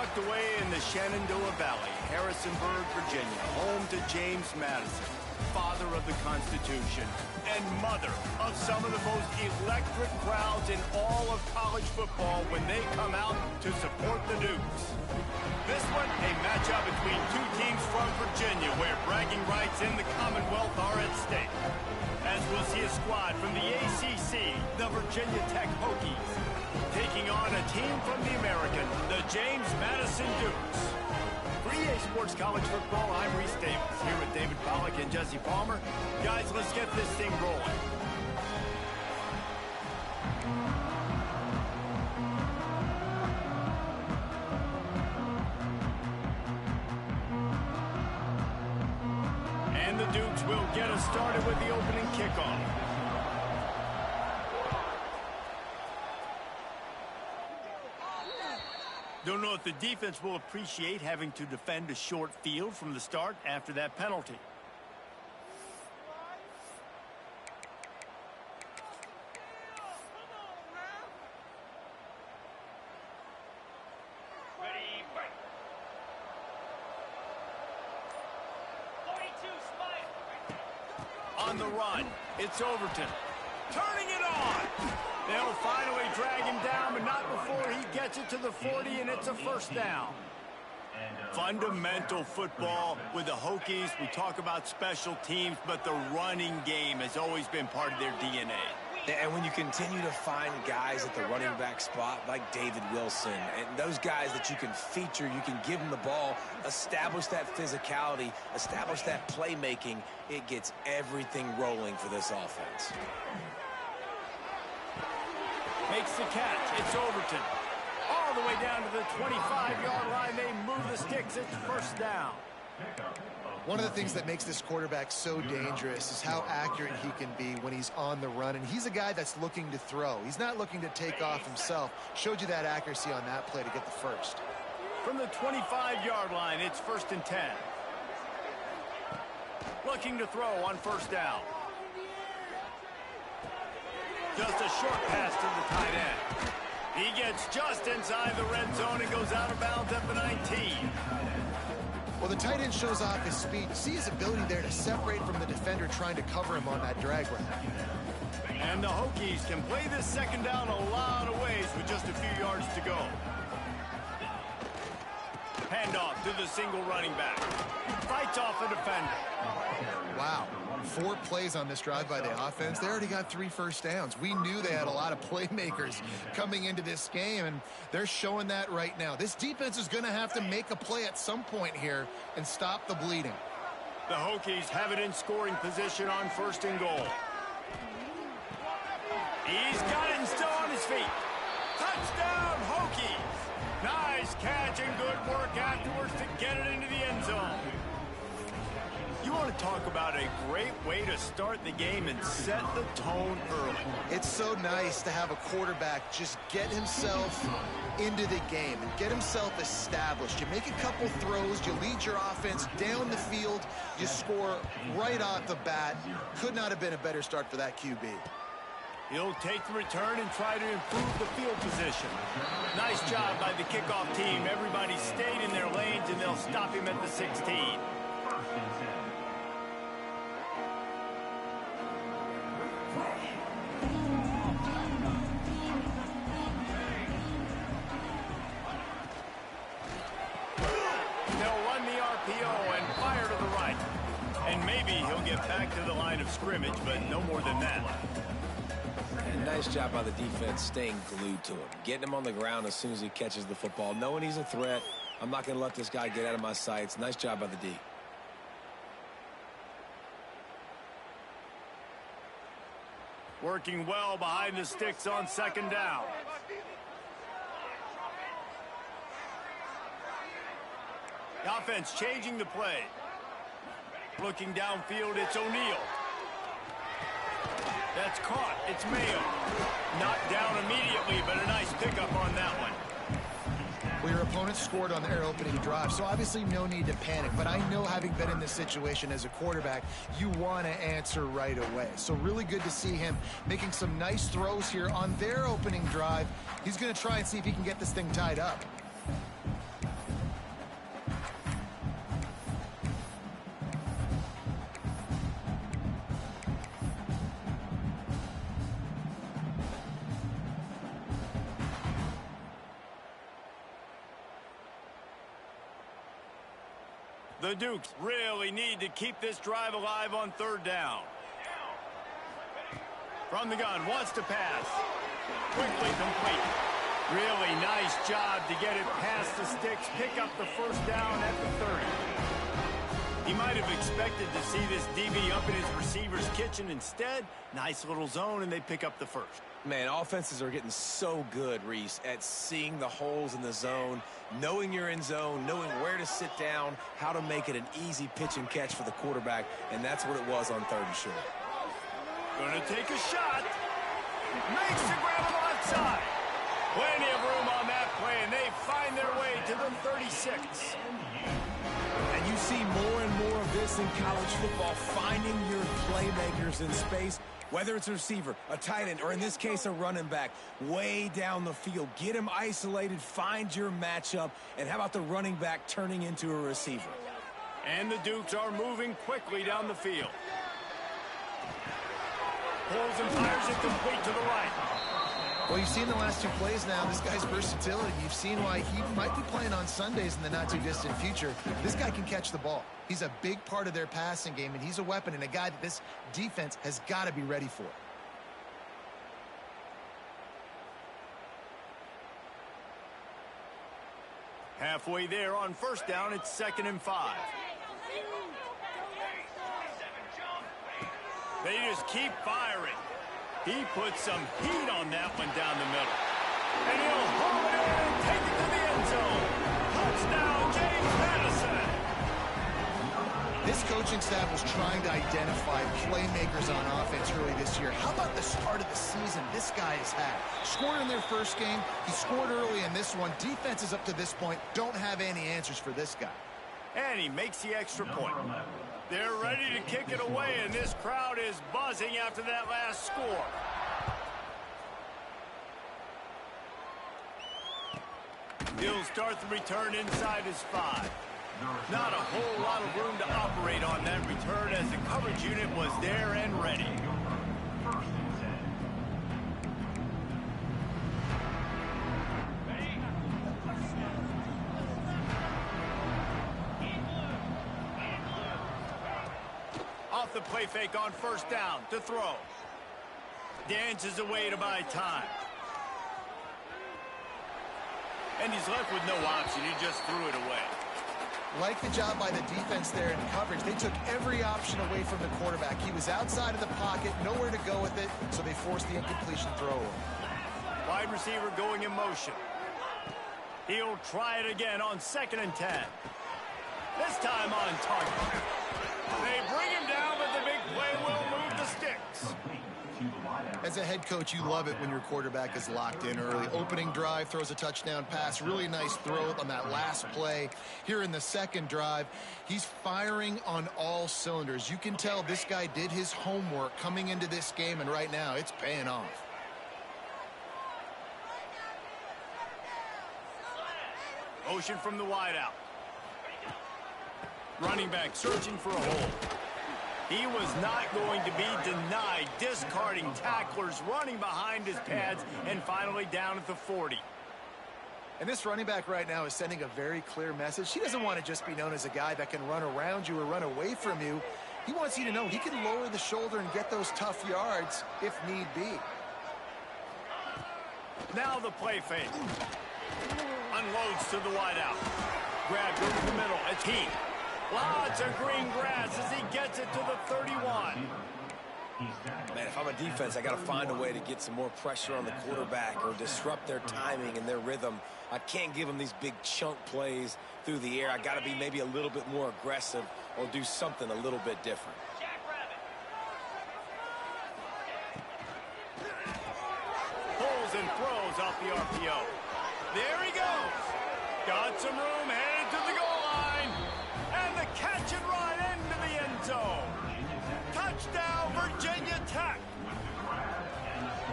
Tucked away in the Shenandoah Valley, Harrisonburg, Virginia, home to James Madison, father of the Constitution and mother of some of the most electric crowds in all of college football when they come out to support the Dukes. This one, a matchup between two teams from Virginia where bragging rights in the Commonwealth are at stake. As we'll see a squad from the ACC, the Virginia Tech Hokies, taking on a team from the American, the James Madison Dukes. For EA Sports College Football, I'm Reese Davis, here with David Pollack and Jesse Palmer. Guys, let's get this thing rolling. And the Dukes will get us started with the opening kickoff. Don't know if the defense will appreciate having to defend a short field from the start after that penalty. On the run, it's Overton. Turning it on! They'll finally drag him down, but not before he gets it to the 40, and it's a first down. Fundamental football with the Hokies. We talk about special teams, but the running game has always been part of their DNA. And when you continue to find guys at the running back spot like David Wilson, and those guys that you can feature, you can give them the ball, establish that physicality, establish that playmaking, it gets everything rolling for this offense. Makes the catch. It's Overton. All the way down to the 25-yard line. They move the sticks. It's first down. One of the things that makes this quarterback so dangerous is how accurate he can be when he's on the run. And he's a guy that's looking to throw. He's not looking to take off himself. Showed you that accuracy on that play to get the first. From the 25-yard line, it's 1st and 10. Looking to throw on first down. Just a short pass to the tight end. He gets just inside the red zone and goes out of bounds at the 19. Well, the tight end shows off his speed. You see his ability there to separate from the defender trying to cover him on that drag route. And the Hokies can play this second down a lot of ways with just a few yards to go. Handoff to the single running back. Fights off a defender. Wow. 4 plays on this drive by the offense. They already got 3 first downs. We knew they had a lot of playmakers coming into this game, and they're showing that right now. This defense is going to have to make a play at some point here and stop the bleeding. The Hokies have it in scoring position on 1st and goal. He's got it and still on his feet. Touchdown, Hokies! Nice catch and good work afterwards to get it into the end zone. You want to talk about a great way to start the game and set the tone early. It's so nice to have a quarterback just get himself into the game and get himself established. You make a couple throws, you lead your offense down the field, you score right off the bat. Could not have been a better start for that QB. He'll take the return and try to improve the field position. Nice job by the kickoff team. Everybody stayed in their lanes, and they'll stop him at the 16. And fire to the right. And maybe he'll get back to the line of scrimmage, but no more than that. And nice job by the defense staying glued to him. Getting him on the ground as soon as he catches the football. Knowing he's a threat. I'm not going to let this guy get out of my sights. Nice job by the D. Working well behind the sticks on 2nd down. The offense changing the play. Looking downfield, it's O'Neal. That's caught. It's Mayo. Knocked down immediately, but a nice pickup on that one. Well, your opponent scored on their opening drive, so obviously no need to panic. But I know, having been in this situation as a quarterback, you want to answer right away. So really good to see him making some nice throws here on their opening drive. He's going to try and see if he can get this thing tied up. The Dukes really need to keep this drive alive on third down. From the gun, wants to pass. Quickly complete. Really nice job to get it past the sticks, pick up the first down at the 30. He might have expected to see this DB up in his receiver's kitchen. Instead, nice little zone, and they pick up the first. Man, offenses are getting so good, Reese, at seeing the holes in the zone, knowing you're in zone, knowing where to sit down, how to make it an easy pitch and catch for the quarterback, and that's what it was on third and short. Gonna take a shot. Makes the grab on the left side. Plenty of room on that play, and they find their way to the 36. And you see more and more of this in college football, finding your playmakers in space, whether it's a receiver, a tight end, or in this case, a running back, way down the field. Get him isolated, find your matchup, and how about the running back turning into a receiver? And the Dukes are moving quickly down the field. Pulls and fires it complete to the right. Well, you've seen the last two plays now, this guy's versatility. You've seen why he might be playing on Sundays in the not-too-distant future. This guy can catch the ball. He's a big part of their passing game, and he's a weapon and a guy that this defense has got to be ready for. Halfway there on first down, it's 2nd and 5. They just keep firing. He puts some heat on that one down the middle. And he'll haul it in and take it to the end zone. Touchdown, James Madison. This coaching staff was trying to identify playmakers on offense early this year. How about the start of the season this guy has had? Scored in their first game. He scored early in this one. Defenses up to this point don't have any answers for this guy. And he makes the extra point. They're ready to kick it away, and this crowd is buzzing after that last score. He'll start the return inside his 5. Not a whole lot of room to operate on that return as the coverage unit was there and ready. Off the play fake on first down to throw. Dances away to buy time. And he's left with no option. He just threw it away. Like the job by the defense there in coverage. They took every option away from the quarterback. He was outside of the pocket, nowhere to go with it, so they forced the incompletion throw. Wide receiver going in motion. He'll try it again on 2nd and 10. This time on target. They bring him down, but the big play will move the sticks. As a head coach, you love it when your quarterback is locked in early. Opening drive, throws a touchdown pass. Really nice throw on that last play. Here in the second drive, he's firing on all cylinders. You can tell this guy did his homework coming into this game, and right now it's paying off. Motion from the wideout. Running back searching for a hole. He was not going to be denied, discarding tacklers, running behind his pads, and finally down at the 40. And this running back right now is sending a very clear message. He doesn't want to just be known as a guy that can run around you or run away from you. He wants you to know he can lower the shoulder and get those tough yards if need be. Now the play fake. Unloads to the wideout. Grab goes to the middle. It's Heath. Lots of green grass as he gets it to the 31. Man, if I'm a defense, I got to find a way to get some more pressure on the quarterback or disrupt their timing and their rhythm. I can't give them these big chunk plays through the air. I got to be maybe a little bit more aggressive or do something a little bit different. Pulls and throws off the RPO. There he goes. Got some room, headed to the goal line. And the catch and run into the end zone. Touchdown, Virginia Tech.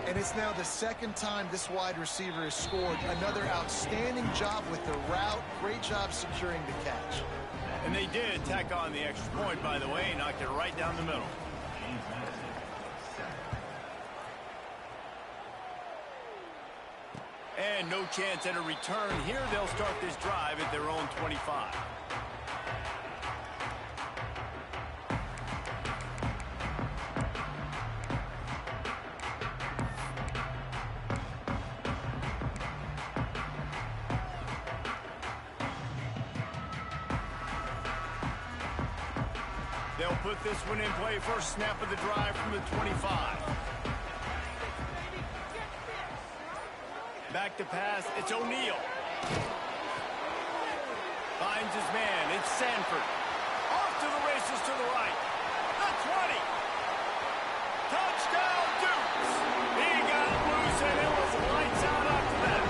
And it's now the second time this wide receiver has scored. Another outstanding job with the route. Great job securing the catch. And they did tack on the extra point, by the way. Knocked it right down the middle. And no chance at a return here. They'll start this drive at their own 25. They'll put this one in play. First snap of the drive from the 25. Back to pass. It's O'Neal. Finds his man. It's Sanford. Off to the races to the right. The 20. Touchdown, Dukes. He got loose, and it was lights out after that.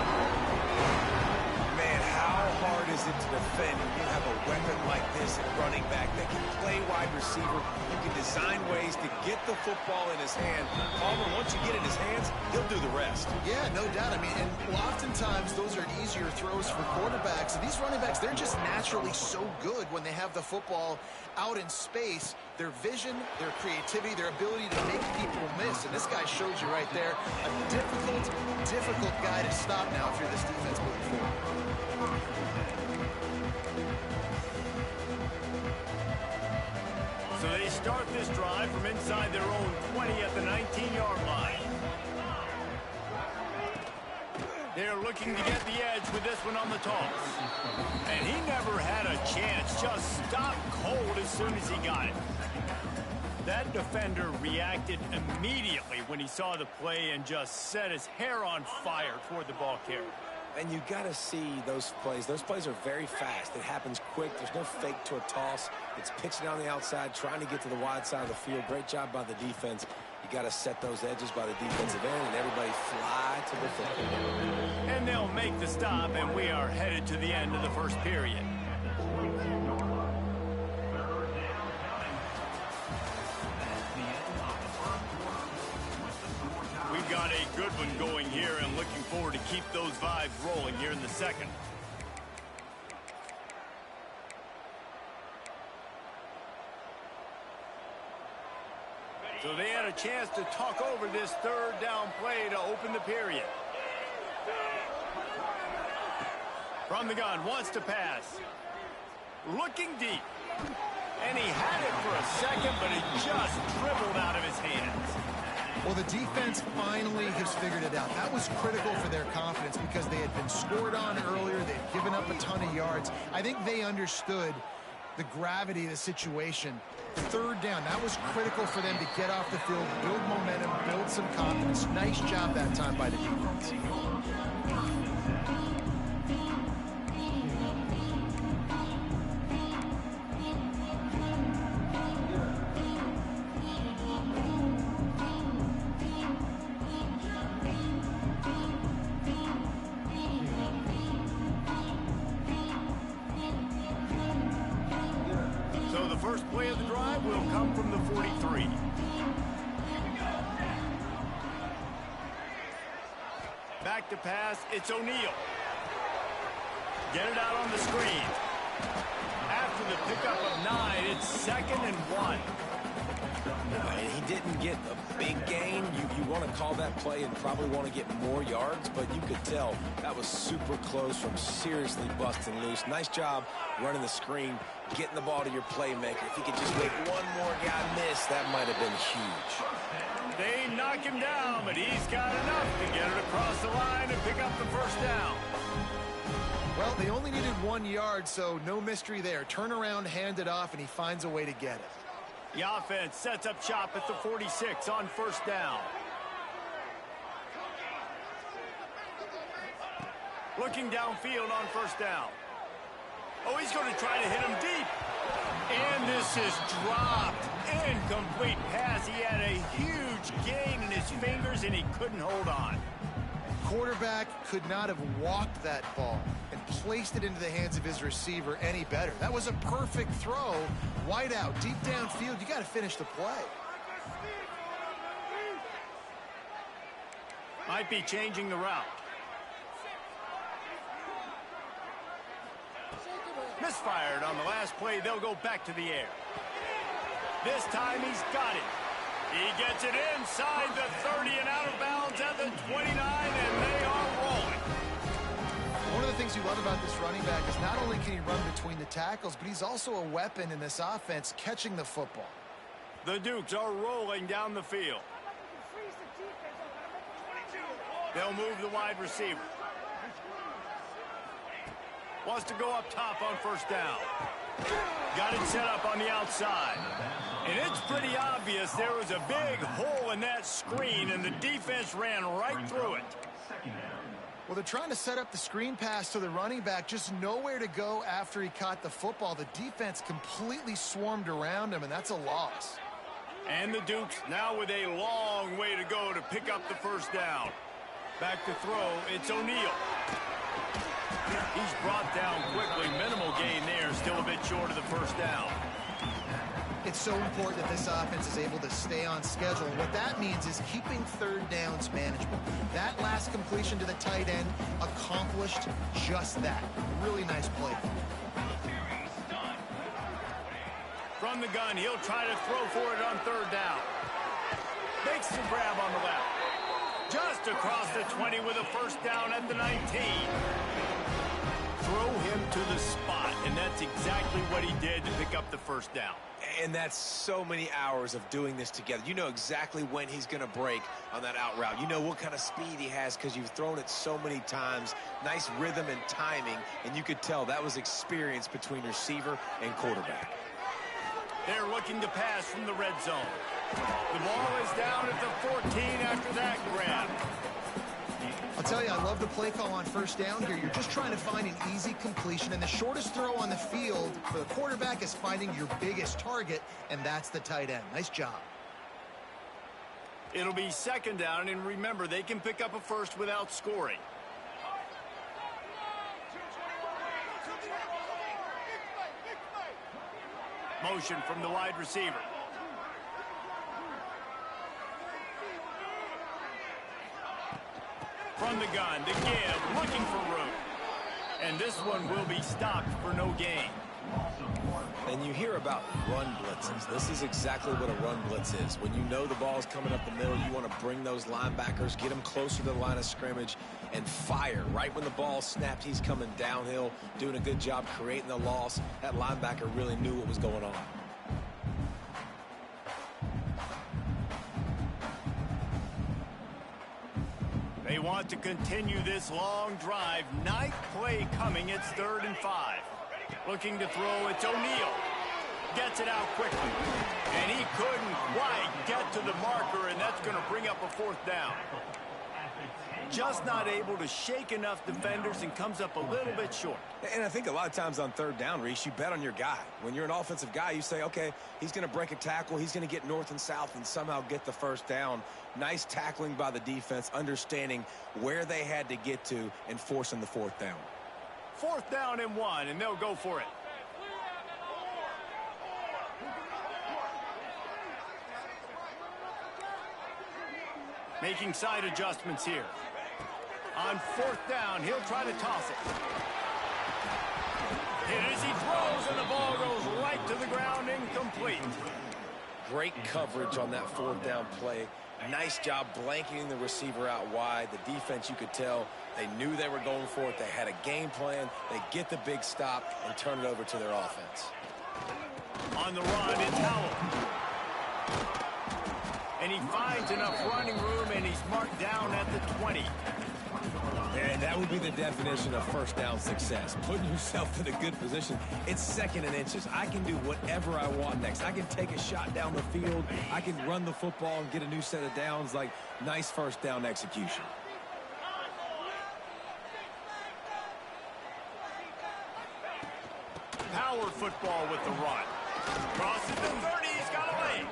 Man, how hard is it to defend when you have a weapon like this at running back that can play wide receiver? You can design ways to get the football in his hand. Palmer, once you get it in his hands, he'll do the rest. Yeah, no doubt. I mean, and oftentimes those are easier throws for quarterbacks. And these running backs, they're just naturally so good when they have the football out in space. Their vision, their creativity, their ability to make people miss. And this guy showed you right there a difficult guy to stop now if you're this defense moving forward. So they start this drive from inside their own 20 at the 19-yard line. They're looking to get the edge with this one on the toss. And he never had a chance. Just stopped cold as soon as he got it. That defender reacted immediately when he saw the play and just set his hair on fire toward the ball carrier. And you got to see those plays. Those plays are very fast. It happens quick. There's no fake to a toss. It's pitching on the outside, trying to get to the wide side of the field. Great job by the defense. You got to set those edges by the defensive end, and everybody fly to the football. And they'll make the stop, and we are headed to the end of the first period. We've got a good one going here, and looking forward to keep those vibes rolling here in the second. So they had a chance to talk over this third down play to open the period. From the gun, wants to pass. Looking deep. And he had it for a second, but it just dribbled out of his hands. Well, the defense finally has figured it out. That was critical for their confidence because they had been scored on earlier. They had given up a ton of yards. I think they understood the gravity of the situation. Third down, that was critical for them to get off the field, build momentum, build some confidence. Nice job that time by the defense. First play of the drive will come from the 43. Back to pass, it's O'Neal. Get it out on the screen. After the pickup of 9, it's 2nd and 1. He didn't get a big gain. You want to call that play and probably want to get more yards, but you could tell that was super close from seriously busting loose. Nice job running the screen, getting the ball to your playmaker. If he could just make one more guy miss, that might have been huge. They knock him down, but he's got enough to get it across the line and pick up the first down. Well, they only needed 1 yard, so no mystery there. Turn around, hand it off, and he finds a way to get it. The offense sets up shop at the 46 on first down. Looking downfield on first down. Oh, he's going to try to hit him deep. And this is dropped. Incomplete pass. He had a huge gain in his fingers, and he couldn't hold on. Quarterback could not have walked that ball and placed it into the hands of his receiver any better. That was a perfect throw. Wide out, deep downfield. You got to finish the play. Might be changing the route. Misfired on the last play. They'll go back to the air. This time he's got it. He gets it inside the 30 and out of bounds at the 29, and they are rolling. One of the things you love about this running back is not only can he run between the tackles, but he's also a weapon in this offense catching the football. The Dukes are rolling down the field. They'll move the wide receiver. Wants to go up top on first down. Got it set up on the outside. And it's pretty obvious there was a big hole in that screen, and the defense ran right through it. Well, they're trying to set up the screen pass to the running back, just nowhere to go after he caught the football. The defense completely swarmed around him, and that's a loss. And the Dukes now with a long way to go to pick up the first down. Back to throw, it's O'Neal. He's brought down quickly. Minimal gain there, still a bit short of the first down. It's so important that this offense is able to stay on schedule. And what that means is keeping third downs manageable. That last completion to the tight end accomplished just that. Really nice play. From the gun, he'll try to throw for it on third down. Makes the grab on the left. Just across the 20 with a first down at the 19. Throw him to the spot, and that's exactly what he did to pick up the first down. And that's so many hours of doing this together. You know exactly when he's going to break on that out route. You know what kind of speed he has because you've thrown it so many times. Nice rhythm and timing, and you could tell that was experience between receiver and quarterback. They're looking to pass from the red zone. The ball is down at the 14 after that grab. I'll tell you, I love the play call on first down here. You're just trying to find an easy completion, and the shortest throw on the field for the quarterback is finding your biggest target, and that's the tight end. Nice job. It'll be second down, and remember, they can pick up a first without scoring. Motion from the wide receiver. From the gun, to give, looking for room. And this one will be stopped for no gain. And you hear about run blitzes. This is exactly what a run blitz is. When you know the ball's coming up the middle, you want to bring those linebackers, get them closer to the line of scrimmage, and fire. Right when the ball snapped, he's coming downhill, doing a good job creating the loss. That linebacker really knew what was going on. They want to continue this long drive. Ninth play coming. It's 3rd and 5. Looking to throw. It's O'Neal. Gets it out quickly. And he couldn't quite get to the marker, and that's going to bring up a fourth down. Just not able to shake enough defenders and comes up a little bit short. And I think a lot of times on third down, Reese, you bet on your guy. When you're an offensive guy, you say, okay, he's going to break a tackle. He's going to get north and south and somehow get the first down. Nice tackling by the defense, understanding where they had to get to and forcing the fourth down. 4th down and 1, and they'll go for it. Making side adjustments here. On 4th down, he'll try to toss it. Hit as he throws, and the ball goes right to the ground, incomplete. Great coverage on that 4th down play. Nice job blanketing the receiver out wide. The defense, you could tell, they knew they were going for it. They had a game plan. They get the big stop and turn it over to their offense. On the run, it's Howell. And he finds enough running room, and he's marked down at the 20. And that would be the definition of first down success. Putting yourself in a good position. It's 2nd and inches. I can do whatever I want next. I can take a shot down the field. I can run the football and get a new set of downs. Like, nice first down execution. Power football with the run. Crosses the 30. He's got away.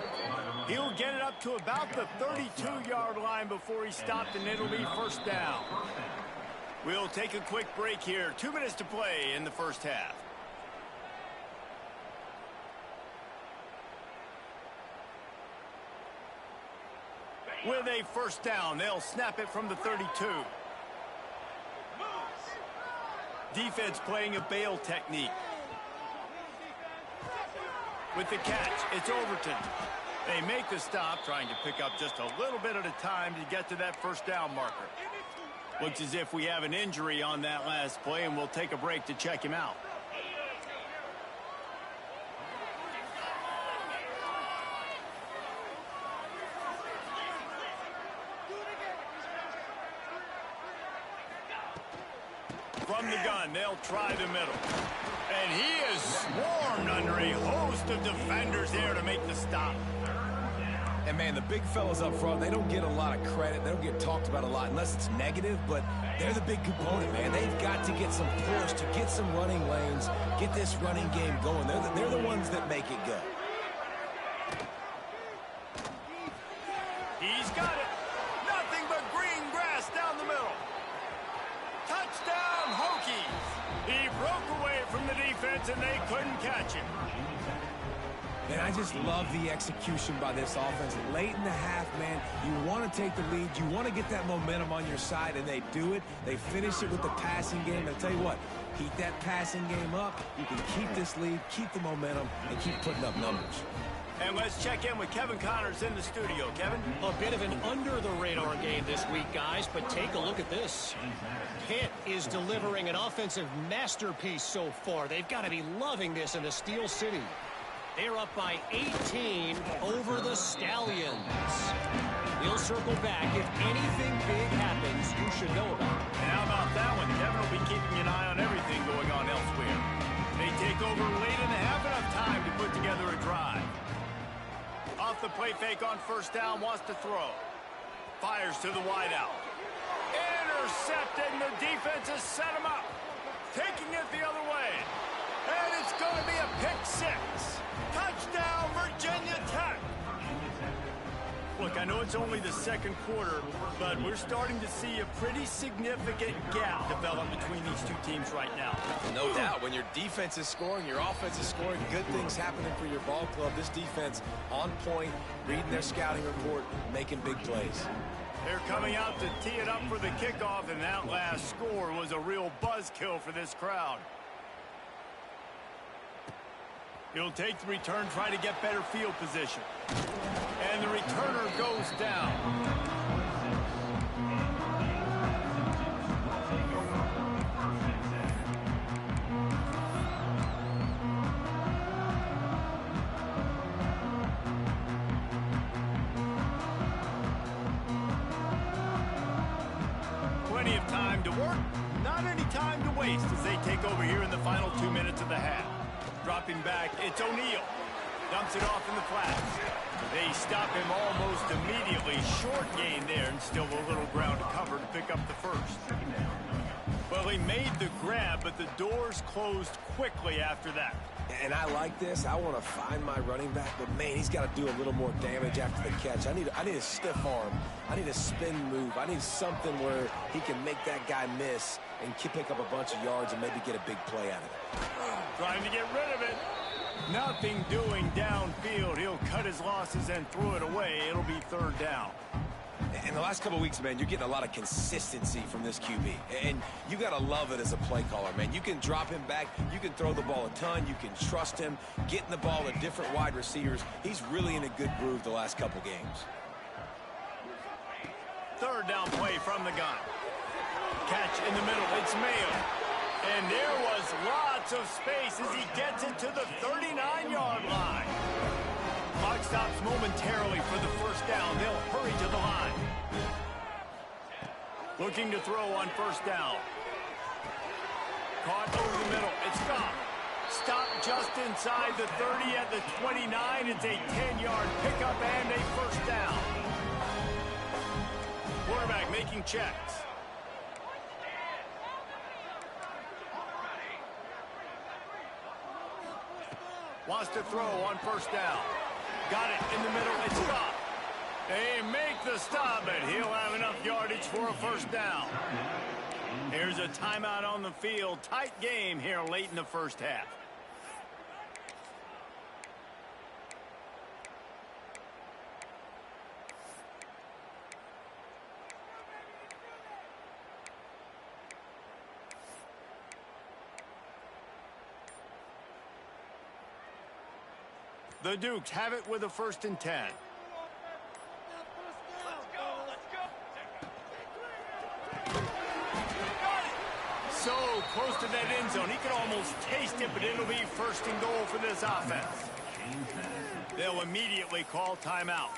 He'll get it up to about the 32-yard line before he stopped, and it'll be first down. We'll take a quick break here. 2 minutes to play in the first half. With a first down, they'll snap it from the 32. Defense playing a bail technique. With the catch, it's Overton. They make the stop, trying to pick up just a little bit at a time to get to that first down marker. Looks as if we have an injury on that last play, and we'll take a break to check him out. From the gun. gun. They'll try the middle. And he is swarmed under a host of defenders there to make the stop. And, man, the big fellas up front, they don't get a lot of credit. They don't get talked about a lot unless it's negative, but they're the big component, man. They've got to get some push, to get some running lanes, get this running game going. They're the ones that make it go. He's got it. Nothing but green grass down the middle. Touchdown, Hokies. He broke away from the defense, and they couldn't catch him. And I just love the execution by this offense. Late in the half, man, you want to take the lead. You want to get that momentum on your side, and they do it. They finish it with the passing game. I'll tell you what, heat that passing game up. You can keep this lead, keep the momentum, and keep putting up numbers. And let's check in with Kevin Connors in the studio. Kevin? A bit of an under-the-radar game this week, guys, but take a look at this. Pitt is delivering an offensive masterpiece so far. They've got to be loving this in the Steel City. They're up by 18 over the Stallions. We'll circle back. If anything big happens, you should know about it. And how about that one? Kevin will be keeping an eye on everything going on elsewhere. They take over late in the half, enough time to put together a drive. Off the play fake on first down, wants to throw. Fires to the wideout. Intercepted, and the defense has set him up. Taking it the other way. And it's going to be a pick six. Touchdown, Virginia Tech. Look, I know it's only the second quarter, but we're starting to see a pretty significant gap develop between these two teams right now. No doubt. When your defense is scoring, your offense is scoring, good things happening for your ball club. This defense on point, reading their scouting report, making big plays. They're coming out to tee it up for the kickoff, and that last score was a real buzzkill for this crowd. He'll take the return, try to get better field position. And the returner goes down. Plenty of time to work, not any time to waste as they take over here in the final 2 minutes of the half. Dropping back, it's O'Neal. Dumps it off in the flats. They stop him almost immediately. Short gain there, and still a little ground to cover to pick up the first. Well, he made the grab, but the doors closed quickly after that. And I like this. I want to find my running back, but, man, he's got to do a little more damage after the catch. I need a stiff arm. I need a spin move. I need something where he can make that guy miss and pick up a bunch of yards and maybe get a big play out of it. Trying to get rid of it. Nothing doing downfield. He'll cut his losses and throw it away. It'll be third down. In the last couple of weeks, man, you're getting a lot of consistency from this QB. And you got to love it as a play caller, man. You can drop him back. You can throw the ball a ton. You can trust him. Getting the ball to different wide receivers. He's really in a good groove the last couple games. Third down play from the gun. Catch in the middle. It's Mayo. And there was lots of space as he gets it to the 39-yard line. Clock stops momentarily for the first down. They'll hurry to the line. Looking to throw on first down. Caught over the middle. It's gone. Stopped just inside the 30 at the 29. It's a 10-yard pickup and a first down. Quarterback making checks. Wants to throw on first down. Got it in the middle. It's gone. They make the stop, but he'll have enough yardage for a first down. Here's a timeout on the field. Tight game here late in the first half. The Dukes have it with a 1st and 10. So close to that end zone. He could almost taste it, but it'll be 1st and goal for this offense. They'll immediately call timeout.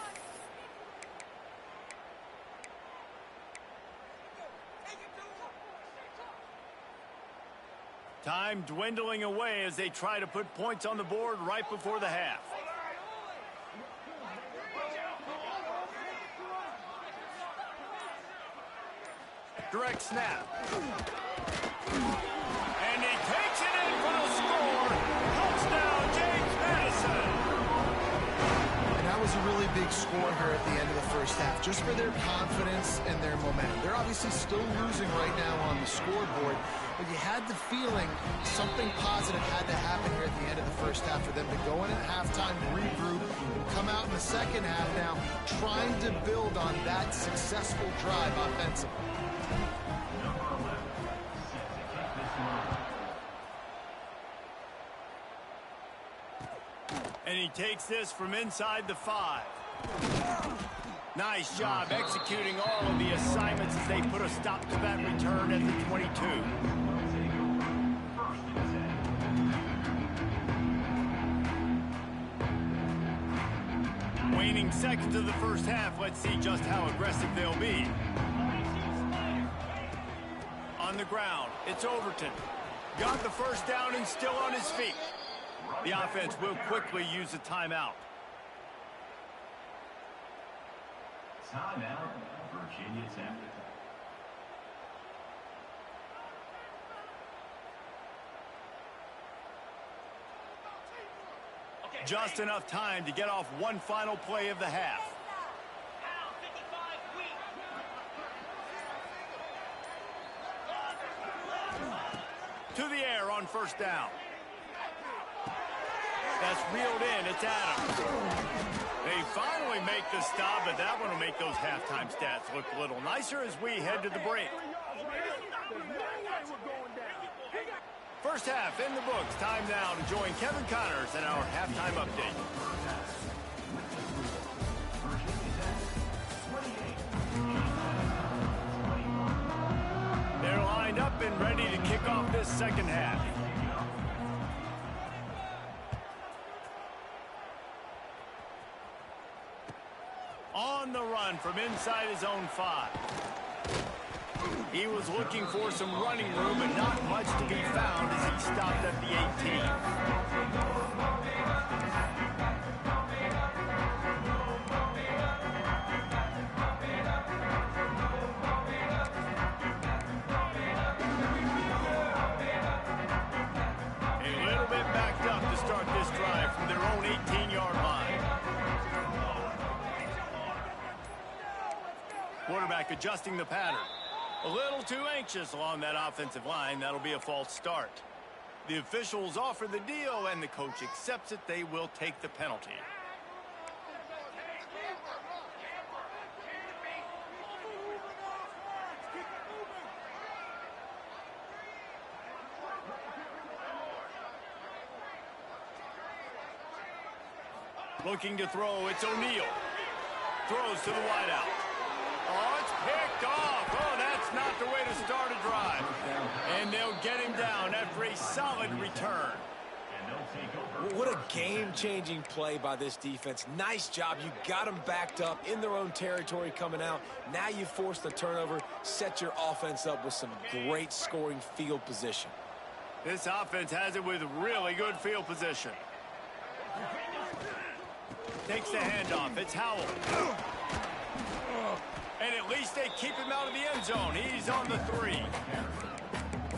Time dwindling away as they try to put points on the board right before the half. Direct snap. And he takes it in for the score. Touchdown, James Madison. And that was a really big score here at the end of the first half, just for their confidence and their momentum. They're obviously still losing right now on the scoreboard, but you had the feeling something positive had to happen here at the end of the first half for them to go in at halftime, regroup, and come out in the second half now trying to build on that successful drive offensively. And he takes this from inside the 5. Nice job executing all of the assignments as they put a stop to that return at the 22. Waning seconds of the first half. Let's see just how aggressive they'll be. On the ground, it's Overton. Got the first down and still on his feet. The offense will quickly use a timeout. Timeout, Virginia Tech. Just enough time to get off one final play of the half. To the air on first down. That's reeled in. It's Adams. They finally make the stop, but that one will make those halftime stats look a little nicer as we head to the break. First half in the books. Time now to join Kevin Connors in our halftime update. They're lined up and ready to kick off this second half. On the run from inside his own 5. He was looking for some running room, but not much to be found as he stopped at the 18. A little bit backed up to start this drive from their own 18-yard line. Quarterback adjusting the pattern. A little too anxious along that offensive line. That'll be a false start. The officials offer the deal, and the coach accepts it. They will take the penalty. Looking to throw, it's O'Neal. Throws to the wideout. Oh, it's picked off. Oh, that's not the way to start a drive. And they'll get him down after a solid return. What a game-changing play by this defense. Nice job. You got them backed up in their own territory coming out. Now you force the turnover, set your offense up with some great scoring field position. This offense has it with really good field position. Takes the handoff. It's Howell. And at least they keep him out of the end zone. He's on the 3.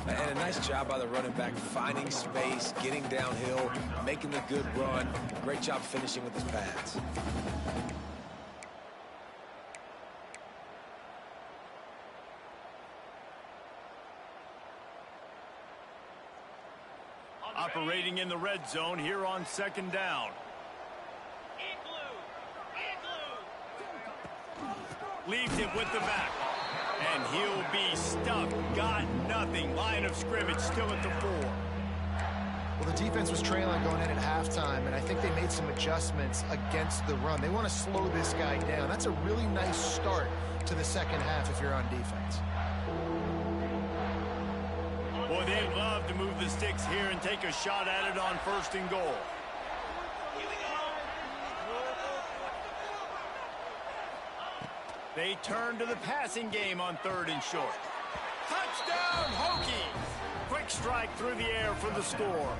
And a nice job by the running back, finding space, getting downhill, making the good run. Great job finishing with his pads. Operating in the red zone here on second down. Leaves it with the back. And he'll be stuffed. Got nothing. Line of scrimmage still at the 4. Well, the defense was trailing going in at halftime, and I think they made some adjustments against the run. They want to slow this guy down. That's a really nice start to the second half if you're on defense. Boy, they'd love to move the sticks here and take a shot at it on 1st and goal. They turn to the passing game on 3rd and short. Touchdown, Hokies! Quick strike through the air for the score.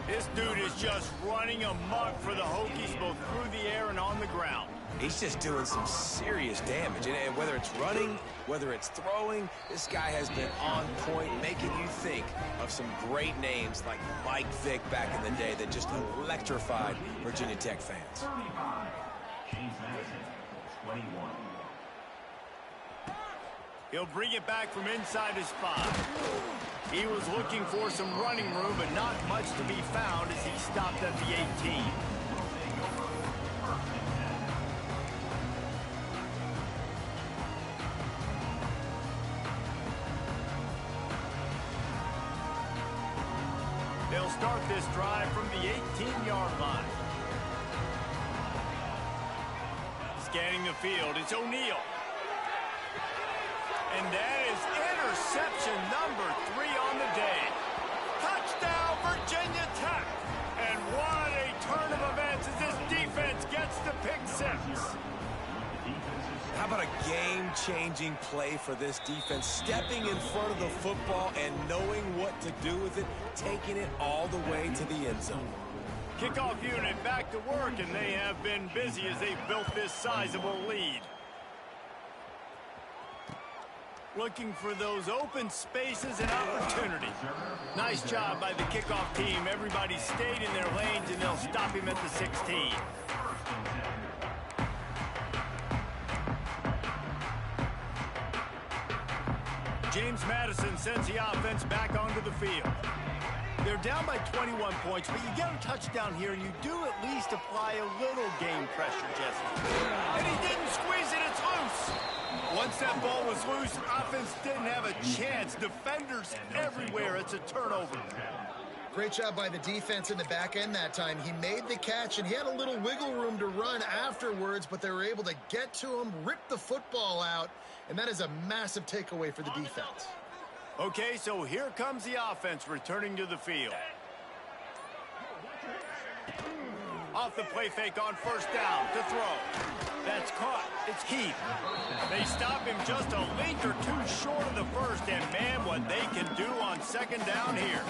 This dude is just running amok for the Hokies, both through the air and on the ground. He's just doing some serious damage. And whether it's running, whether it's throwing, this guy has been on point, making you think of some great names like Mike Vick back in the day that just electrified Virginia Tech fans. 35, James Madison, 21. He'll bring it back from inside his 5. He was looking for some running room, but not much to be found as he stopped at the 18. They'll start this drive from the 18-yard line. Scanning the field, it's O'Neal. And that is interception number 3 on the day. Touchdown, Virginia Tech. And what a turn of events as this defense gets the pick 6. How about a game-changing play for this defense? Stepping in front of the football and knowing what to do with it, taking it all the way to the end zone. Kickoff unit back to work, and they have been busy as they've built this sizable lead. Looking for those open spaces and opportunity. Nice job by the kickoff team. Everybody stayed in their lanes, and they'll stop him at the 16. James Madison sends the offense back onto the field. They're down by 21 points, but you get a touchdown here, and you do at least apply a little game pressure, Jesse. And he didn't squeeze it. It's loose. Once that ball was loose, offense didn't have a chance. Defenders everywhere. It's a turnover. Great job by the defense in the back end that time. He made the catch, and he had a little wiggle room to run afterwards, but they were able to get to him, rip the football out, and that is a massive takeaway for the defense. Okay, so here comes the offense returning to the field. Off the play fake on first down to throw. That's caught. It's Keith. They stop him just a length or two short of the first, and man, what they can do on second down here.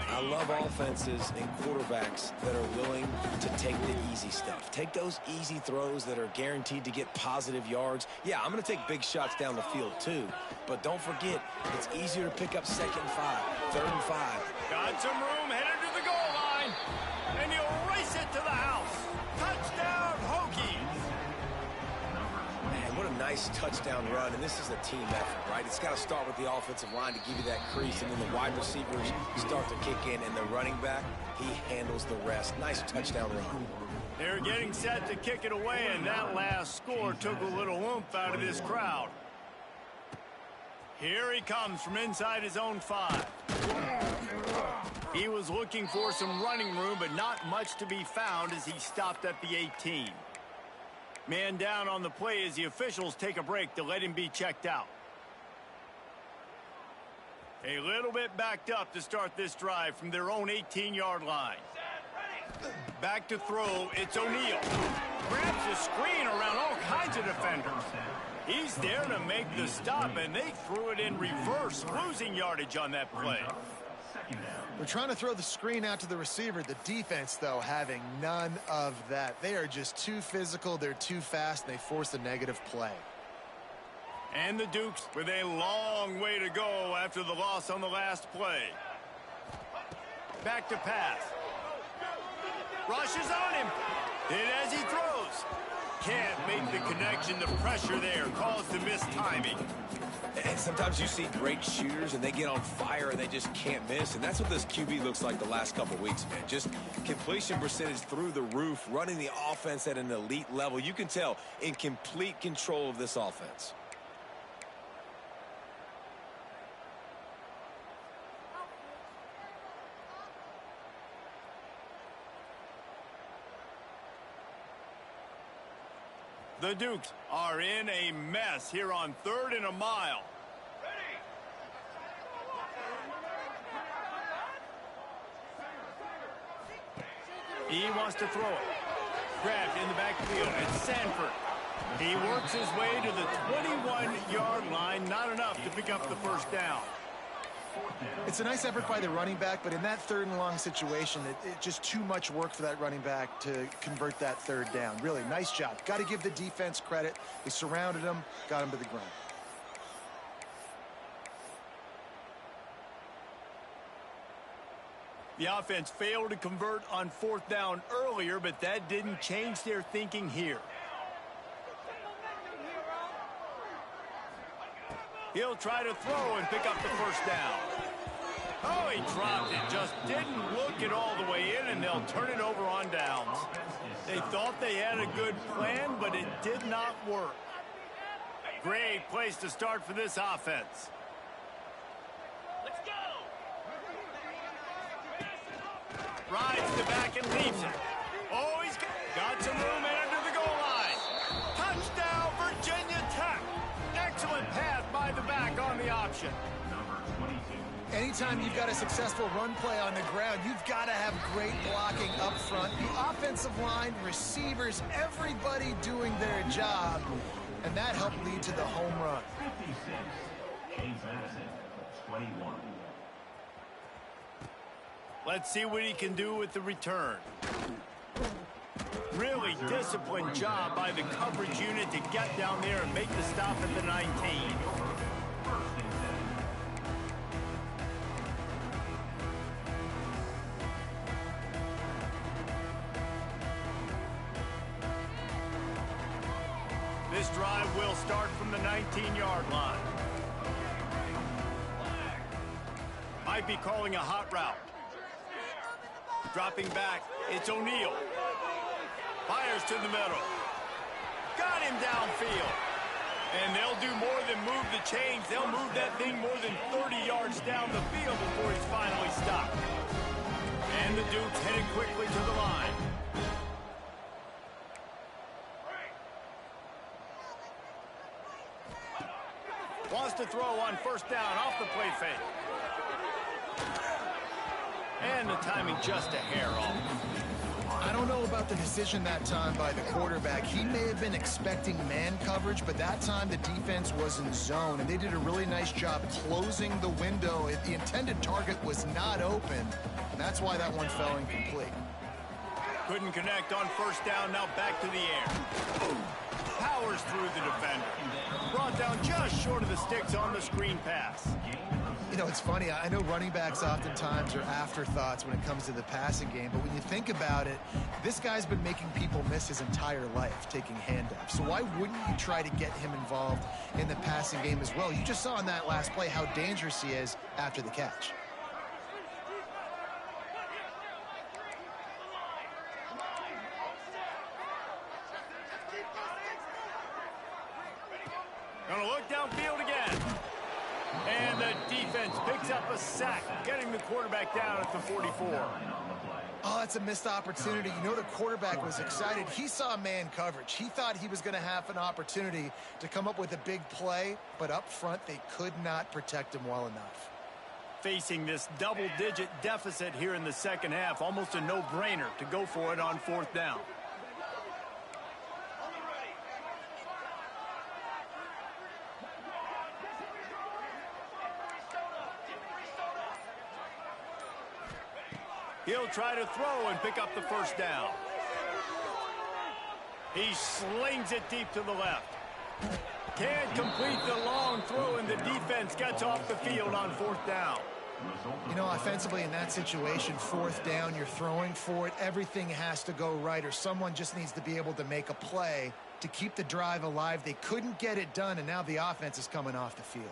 I love offenses and quarterbacks that are willing to take the easy stuff. Take those easy throws that are guaranteed to get positive yards. Yeah, I'm going to take big shots down the field too, but don't forget, it's easier to pick up 2nd and 5, 3rd and 5. Got some room, headed to the goal line, and he'll race it to the house. Touchdown, Hokies. Man, what a nice touchdown run, and this is a team effort, right? It's got to start with the offensive line to give you that crease, and then the wide receivers start to kick in, and the running back, he handles the rest. Nice touchdown run. They're getting set to kick it away, and that last score took a little oomph out of this crowd. Here he comes from inside his own 5. He was looking for some running room, but not much to be found as he stopped at the 18. Man down on the play as the officials take a break to let him be checked out. A little bit backed up to start this drive from their own 18-yard line. Back to throw, it's O'Neal. Grabs the screen around all kinds of defenders. He's there to make the stop, and they threw it in reverse, losing yardage on that play. They're trying to throw the screen out to the receiver. The defense, though, having none of that. They are just too physical, they're too fast, and they force a negative play. And the Dukes with a long way to go after the loss on the last play. Back to pass. Rushes on him. Did as he throws. Can't make the connection. The pressure there caused the missed timing. And sometimes you see great shooters and they get on fire and they just can't miss. And that's what this QB looks like the last couple weeks, man. Just completion percentage through the roof, running the offense at an elite level. You can tell in complete control of this offense. The Dukes are in a mess here on 3rd and a mile. He wants to throw it. Grabbed in the backfield. It's Sanford. He works his way to the 21-yard line. Not enough to pick up the first down. It's a nice effort by the running back, but in that third and long situation, it's just too much work for that running back to convert that third down. Really, nice job. Got to give the defense credit. They surrounded him, got him to the ground. The offense failed to convert on fourth down earlier, but that didn't change their thinking here. He'll try to throw and pick up the first down. Oh, he dropped it. Just didn't look it all the way in, and they'll turn it over on downs. They thought they had a good plan, but it did not work. Great place to start for this offense. Let's go! Rides the back and leaves it. Oh, he's got some room under the goal line. Touchdown, Virginia Tech. Excellent pass by the back on the option. Anytime you've got a successful run play on the ground, you've got to have great blocking up front. The offensive line, receivers, everybody doing their job. And that helped lead to the home run. 56, James Madison, 21. Let's see what he can do with the return. Really disciplined job by the coverage unit to get down there and make the stop at the 19. This drive will start from the 19-yard line. Might be calling a hot route. Dropping back, it's O'Neal. Fires to the middle. Got him downfield. And they'll do more than move the chains. They'll move that thing more than 30 yards down the field before he's finally stopped. And the Dukes headed quickly to the line. Wants to throw on first down off the play fake. And the timing just a hair off. I don't know about the decision that time by the quarterback. He may have been expecting man coverage, but that time the defense was in zone, and they did a really nice job closing the window. The intended target was not open, and that's why that one fell incomplete. Couldn't connect on first down, now back to the air. Powers through the defender. Brought down just short of the sticks on the screen pass. You know, it's funny. I know running backs oftentimes are afterthoughts when it comes to the passing game, but when you think about it, this guy's been making people miss his entire life taking handoffs. So why wouldn't you try to get him involved in the passing game as well? You just saw in that last play how dangerous he is after the catch. Gonna look downfield again. And the defense picks up a sack, getting the quarterback down at the 44. Oh, that's a missed opportunity. You know, the quarterback was excited. He saw man coverage. He thought he was going to have an opportunity to come up with a big play, but up front, they could not protect him well enough. Facing this double-digit deficit here in the second half, almost a no-brainer to go for it on fourth down. He'll try to throw and pick up the first down. He slings it deep to the left. Can't complete the long throw, and the defense gets off the field on fourth down. You know, offensively in that situation, fourth down, you're throwing for it. Everything has to go right, or someone just needs to be able to make a play to keep the drive alive. They couldn't get it done, and now the offense is coming off the field.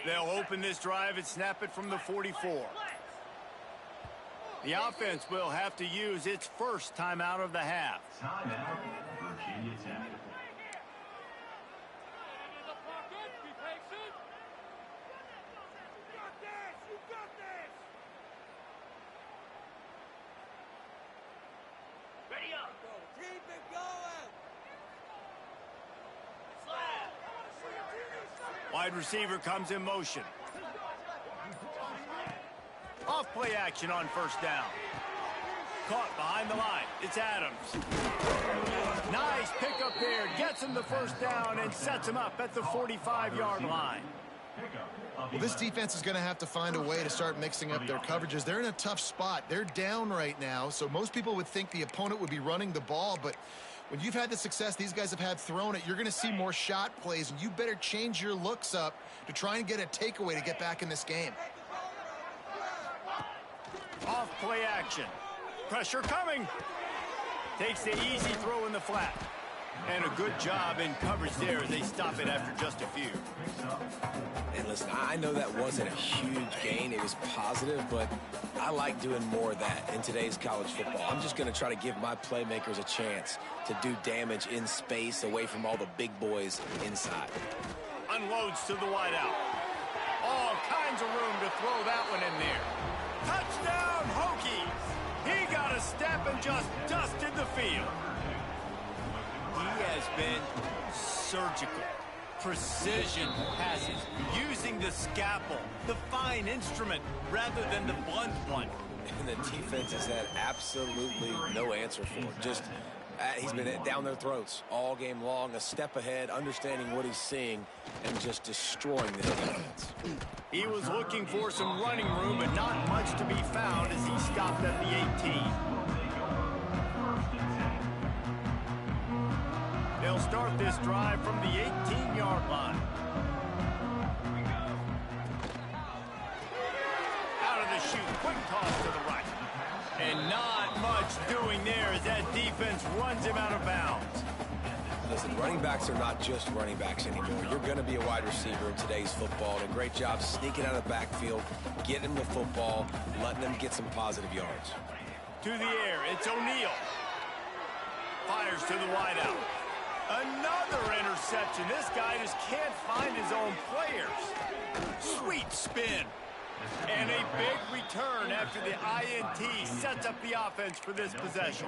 They'll open this drive and snap it from the 44. The offense will have to use its first timeout of the half. Timeout, Virginia Tech. Ready up. Keep it going. Wide receiver comes in motion. Off play action on first down. Caught behind the line. It's Adams. Nice pickup there. Gets him the first down and sets him up at the 45-yard line. Well, this defense is going to have to find a way to start mixing up their coverages. They're in a tough spot. They're down right now, so most people would think the opponent would be running the ball, but when you've had the success these guys have had throwing it, you're going to see more shot plays, and you better change your looks up to try and get a takeaway to get back in this game. Off play action. Pressure coming. Takes the easy throw in the flat. And a good job in coverage there as they stop it after just a few. And listen, I know that wasn't a huge gain. It was positive, but I like doing more of that in today's college football. I'm just going to try to give my playmakers a chance to do damage in space away from all the big boys inside. Unloads to the wideout. All kinds of room to throw that one in there. Touchdown, Hokies! He got a step and just dusted the field. He has been surgical. Precision passes, using the scalpel, the fine instrument, rather than the blunt one. And the defense has had absolutely no answer for it. Just, he's been down their throats all game long, a step ahead, understanding what he's seeing, and just destroying the defense. He was looking for some running room, but not much to be found as he stopped at the 18. They'll start this drive from the 18-yard line. Out of the chute, quick toss to the right. And not much doing there as that defense runs him out of bounds. Listen, running backs are not just running backs anymore. You're going to be a wide receiver in today's football. And a great job sneaking out of the backfield, getting them the football, letting them get some positive yards. To the air, it's O'Neal. Fires to the wideout. Another interception. This guy just can't find his own players. Sweet spin. And a big return after the INT sets up the offense for this possession.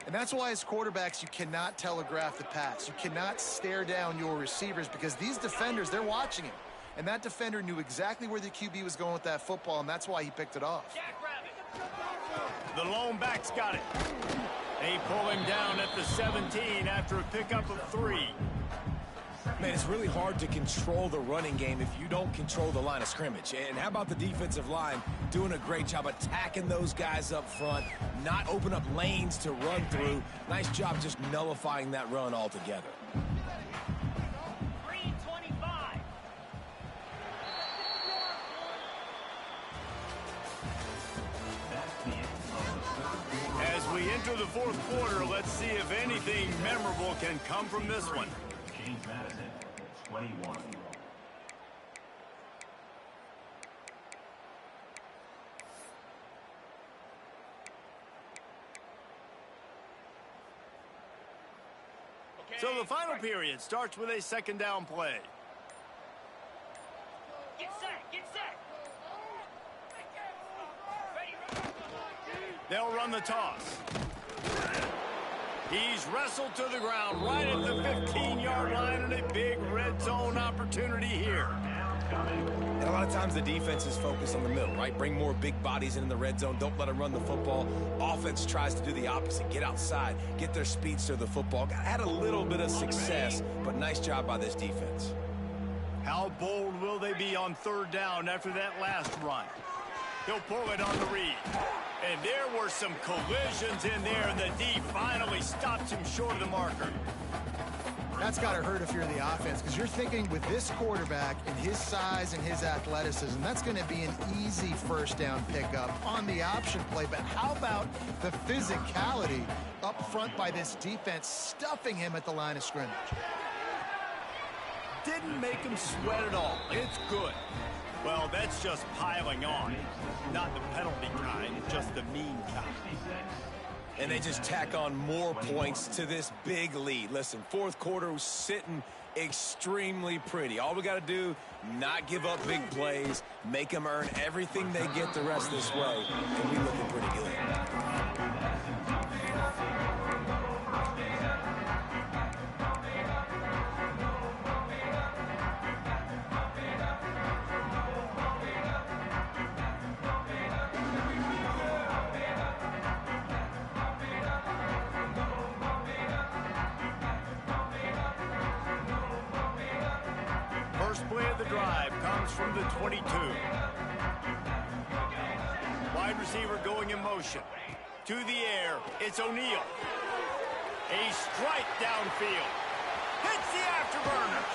And that's why as quarterbacks you cannot telegraph the pass. You cannot stare down your receivers because these defenders, they're watching him. And that defender knew exactly where the QB was going with that football, and that's why he picked it off. The lone back's got it. They pull him down at the 17 after a pickup of 3. Man, it's really hard to control the running game if you don't control the line of scrimmage. And how about the defensive line doing a great job attacking those guys up front, not open up lanes to run through. Nice job just nullifying that run altogether. As we enter the fourth quarter, let's see if anything memorable can come from this one. James Madison, 21. So the final period starts with a second down play. Get set, get set. They'll run the toss. He's wrestled to the ground right at the 15-yard line and a big red zone opportunity here. And a lot of times the defense is focused on the middle, right? Bring more big bodies in the red zone. Don't let them run the football. Offense tries to do the opposite. Get outside. Get their speedster the football. Had a little bit of success, but nice job by this defense. How bold will they be on third down after that last run? He'll pull it on the read. And there were some collisions in there, and the D finally stops him short of the marker. That's got to hurt if you're the offense because you're thinking with this quarterback and his size and his athleticism, that's going to be an easy first down pickup on the option play. But how about the physicality up front by this defense, stuffing him at the line of scrimmage? Didn't make him sweat at all. It's good. Well, that's just piling on. Not the penalty kind, just the mean kind. And they just tack on more points to this big lead. Listen, fourth quarter was sitting extremely pretty. All we got to do, not give up big plays, make them earn everything they get the rest of this way, and we looking pretty good. First play of the drive comes from the 22. Wide receiver going in motion. To the air, it's O'Neal. A strike downfield. Hits the afterburners.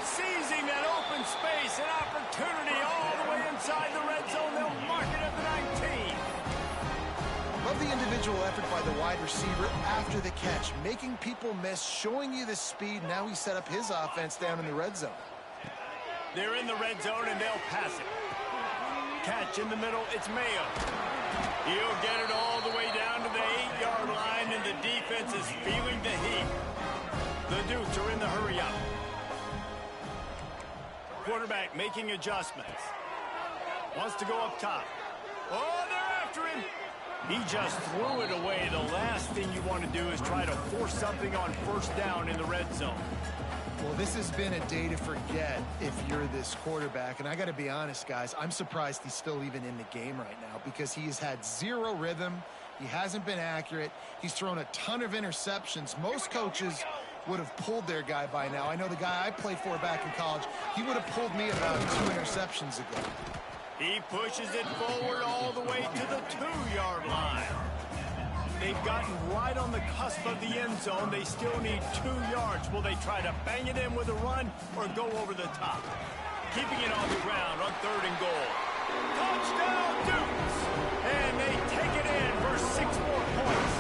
Seizing that open space, an opportunity all the way inside the red zone. They'll mark it at the 19. Love the individual effort by the wide receiver after the catch, making people miss, showing you the speed. Now he set up his offense down in the red zone. They're in the red zone, and they'll pass it. Catch in the middle, it's Mayo. He'll get it all the way down to the 8-yard line, and the defense is feeling the heat. The Dukes are in the hurry-up. Quarterback making adjustments. Wants to go up top. Oh, they're after him. He just threw it away. The last thing you want to do is try to force something on first down in the red zone. Well, this has been a day to forget if you're this quarterback. And I got to be honest, guys, I'm surprised he's still even in the game right now because he has had zero rhythm. He hasn't been accurate. He's thrown a ton of interceptions. Most coaches would have pulled their guy by now. I know the guy I played for back in college, he would have pulled me about 2 interceptions ago. He pushes it forward all the way to the 2-yard line. They've gotten right on the cusp of the end zone. They still need 2 yards. Will they try to bang it in with a run or go over the top? Keeping it on the ground on 3rd and goal. Touchdown, Dukes! And they take it in for 6 more points.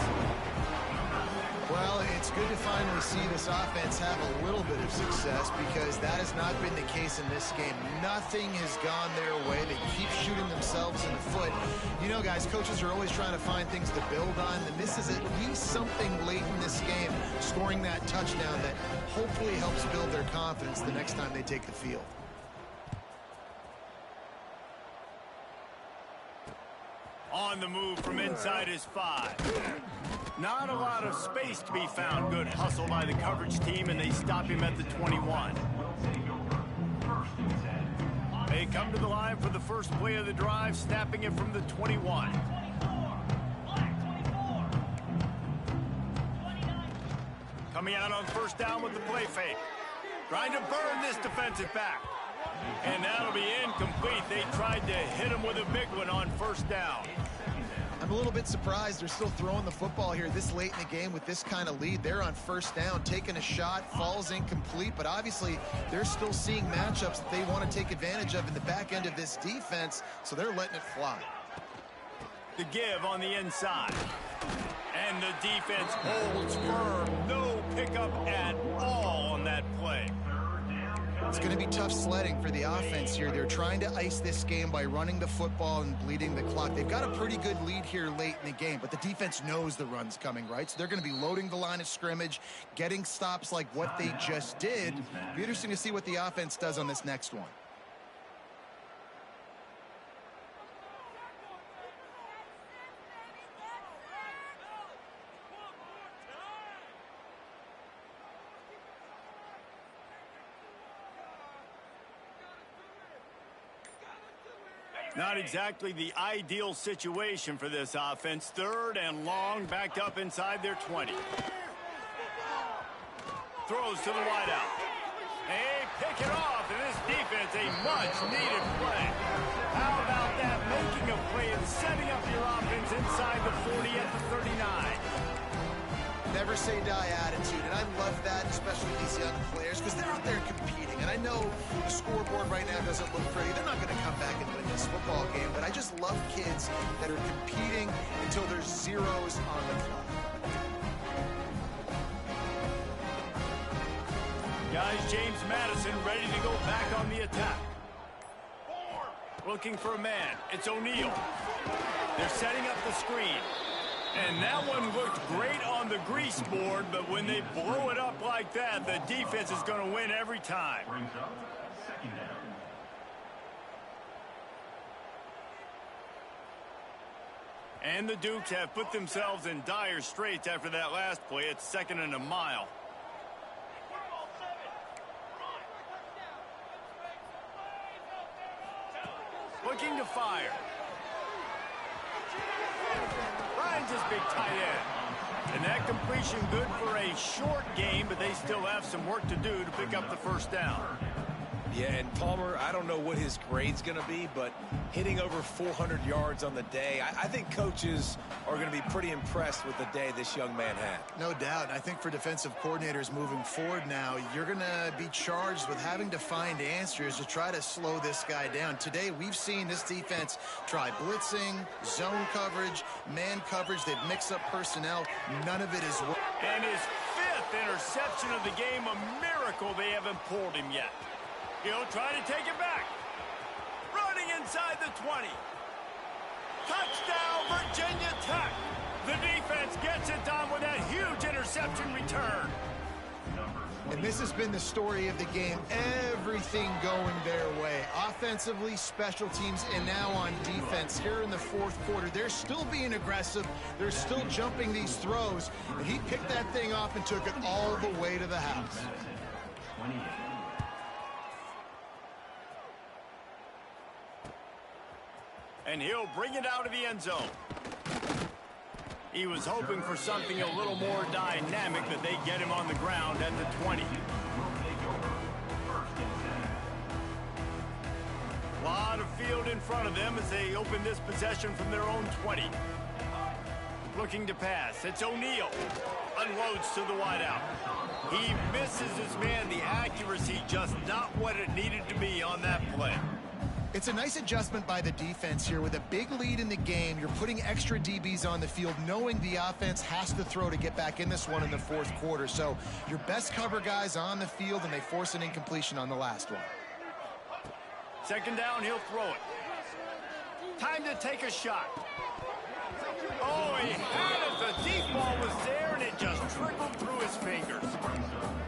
Well, it's good to finally see this offense have a little bit of success because that has not been the case in this game. Nothing has gone their way. They keep shooting themselves in the foot. You know, guys, coaches are always trying to find things to build on, and this is at least something late in this game, scoring that touchdown that hopefully helps build their confidence the next time they take the field. On the move from inside his 5. Not a lot of space to be found. Good hustle by the coverage team, and they stop him at the 21. They come to the line for the first play of the drive, snapping it from the 21. Coming out on first down with the play fake. Trying to burn this defensive back. And that'll be incomplete. They tried to hit him with a big one on first down. I'm a little bit surprised they're still throwing the football here this late in the game with this kind of lead. They're on first down, taking a shot, falls incomplete, but obviously they're still seeing matchups that they want to take advantage of in the back end of this defense, so they're letting it fly. The give on the inside. And the defense holds firm. No pickup at all on that play. It's going to be tough sledding for the offense here. They're trying to ice this game by running the football and bleeding the clock. They've got a pretty good lead here late in the game, but the defense knows the run's coming, right? So they're going to be loading the line of scrimmage, getting stops like what they just did. It'll be interesting to see what the offense does on this next one. Not exactly the ideal situation for this offense. 3rd and long, backed up inside their 20. Throws to the wideout. They pick it off, and this defense, a much-needed play. How about that? Making a play and setting up your offense inside the 40 at the 39. Never say die attitude, and I love that, especially these young players, because they're out there competing. And I know the scoreboard right now doesn't look pretty. They're not going to come back and win this football game, but I just love kids that are competing until there's zeros on the clock. Guys, James Madison ready to go back on the attack. Looking for a man. It's O'Neal. They're setting up the screen. And that one looked great on the grease board, but when they blow it up like that, the defense is going to win every time. Brings up 2nd down. And the Dukes have put themselves in dire straits after that last play. It's 2nd and a mile. Looking to fire. Finds his big tight end. And that completion good for a short game, but they still have some work to do to pick up the first down. Yeah, and Palmer, I don't know what his grade's going to be, but hitting over 400 yards on the day, I think coaches are going to be pretty impressed with the day this young man had. No doubt. And I think for defensive coordinators moving forward now, you're going to be charged with having to find answers to try to slow this guy down. Today, we've seen this defense try blitzing, zone coverage, man coverage. They've mixed up personnel. None of it is working. And his 5th interception of the game, a miracle they haven't pulled him yet. He'll try to take it back. Running inside the 20. Touchdown, Virginia Tech. The defense gets it done with that huge interception return. And this has been the story of the game. Everything going their way. Offensively, special teams, and now on defense. Here in the 4th quarter, they're still being aggressive. They're still jumping these throws. And he picked that thing off and took it all the way to the house. And he'll bring it out of the end zone. He was hoping for something a little more dynamic, that they get him on the ground at the 20. A lot of field in front of them as they open this possession from their own 20. Looking to pass. It's O'Neal. Unloads to the wideout. He misses his man. The accuracy just not what it needed to be on that play. It's a nice adjustment by the defense here. With a big lead in the game, you're putting extra DBs on the field, knowing the offense has to throw to get back in this one in the 4th quarter. So your best cover guys on the field, and they force an incompletion on the last one. 2nd down, he'll throw it. Time to take a shot. Oh, he had it. The deep ball was there, and it just trickled through his fingers.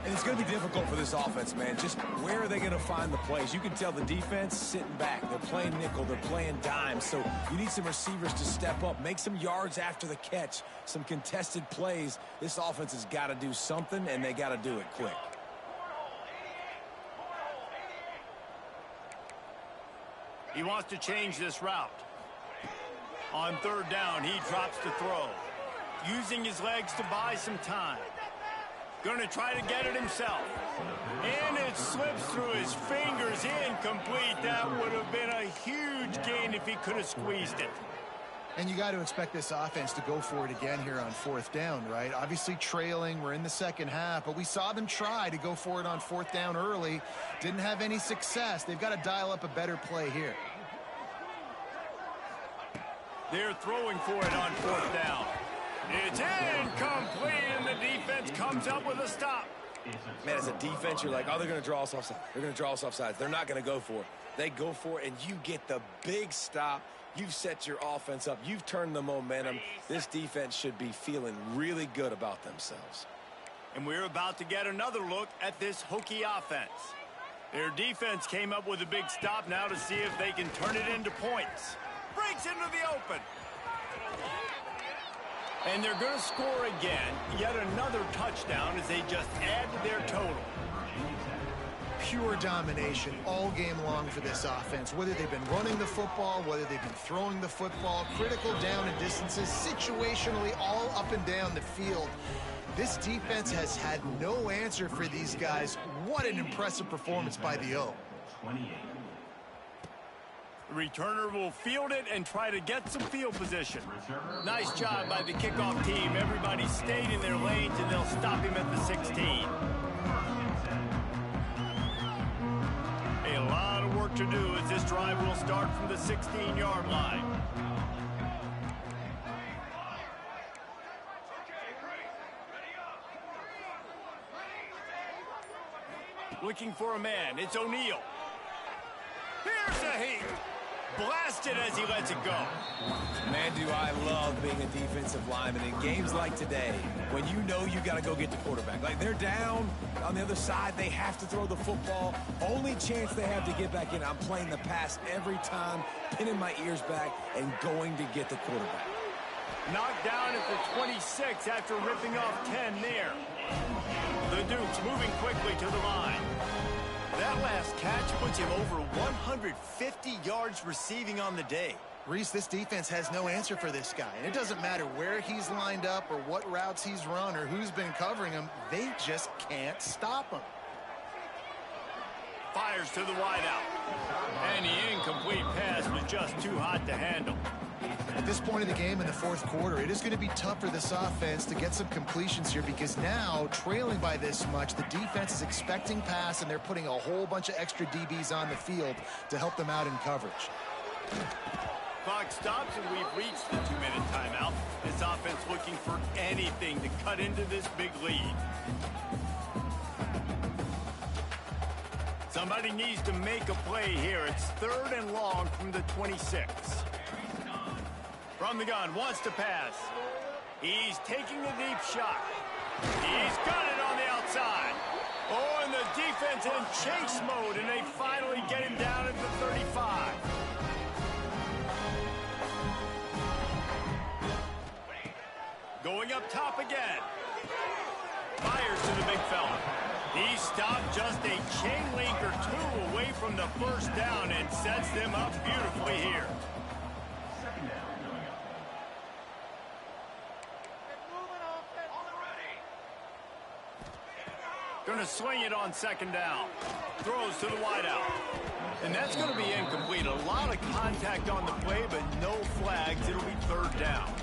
And it's going to be difficult for this offense, man. Just where are they going to find the plays? You can tell the defense sitting back. They're playing nickel. They're playing dime. So you need some receivers to step up, make some yards after the catch, some contested plays. This offense has got to do something, and they got to do it quick. He wants to change this route. On 3rd down, he drops to throw. Using his legs to buy some time. Going to try to get it himself. And it slips through his fingers. Incomplete. That would have been a huge gain if he could have squeezed it. And you got to expect this offense to go for it again here on 4th down, right? Obviously trailing. We're in the 2nd half, but we saw them try to go for it on 4th down early. Didn't have any success. They've got to dial up a better play here. They're throwing for it on 4th down. It's incomplete, and the defense comes up with a stop. Man, as a defense, you're like, oh, they're going to draw us offside. They're going to draw us offsides. They're not going to go for it. They go for it, and you get the big stop. You've set your offense up. You've turned the momentum. This defense should be feeling really good about themselves. And we're about to get another look at this Hokie offense. Their defense came up with a big stop now to see if they can turn it into points. Breaks into the open. And they're going to score again. Yet another touchdown as they just add to their total. Pure domination all game long for this offense. Whether they've been running the football, whether they've been throwing the football, critical down and distances, situationally all up and down the field. This defense has had no answer for these guys. What an impressive performance by the O. The returner will field it and try to get some field position. Nice job by the kickoff team. Everybody stayed in their lanes, and they'll stop him at the 16. A lot of work to do as this drive will start from the 16-yard line. Looking for a man. It's O'Neal. Here's a heat. Blasted as he lets it go. Man, do I love being a defensive lineman in games like today when you know you got to go get the quarterback. Like, they're down on the other side. They have to throw the football. Only chance they have to get back in. I'm playing the pass every time, pinning my ears back and going to get the quarterback. Knocked down at the 26 after ripping off 10 there. The Dukes moving quickly to the line. That last catch puts him over 150 yards receiving on the day. Reese, this defense has no answer for this guy. And it doesn't matter where he's lined up or what routes he's run or who's been covering him. They just can't stop him. 5 Fires to the wideout. And the incomplete pass was just too hot to handle. At this point in the game in the fourth quarter, it is going to be tough for this offense to get some completions here because now, trailing by this much, the defense is expecting pass, and they're putting a whole bunch of extra DBs on the field to help them out in coverage. Clock stops, and we've reached the 2-minute timeout. This offense looking for anything to cut into this big lead. Somebody needs to make a play here. It's 3rd and long from the 26. From the gun, wants to pass. He's taking a deep shot. He's got it on the outside. Oh, and the defense in chase mode, and they finally get him down at the 35. Going up top again. Fires to the big fella. He stopped just a chain link or two away from the first down and sets them up beautifully here. Second down coming up. Gonna swing it on 2nd down. Throws to the wideout. And that's gonna be incomplete. A lot of contact on the play, but no flags. It'll be 3rd down.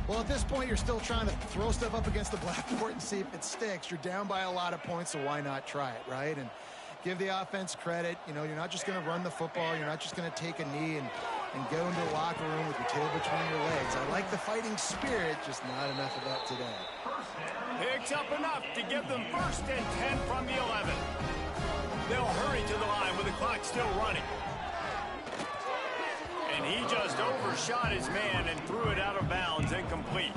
Well, at this point, you're still trying to throw stuff up against the blackboard and see if it sticks. You're down by a lot of points, so why not try it, right? And give the offense credit. You know, you're not just going to run the football. You're not just going to take a knee and go into the locker room with your tail between your legs. I like the fighting spirit, just not enough of that today. Picks up enough to give them 1st and 10 from the 11. They'll hurry to the line with the clock still running. And he just overshot his man and threw it out of bounds, incomplete.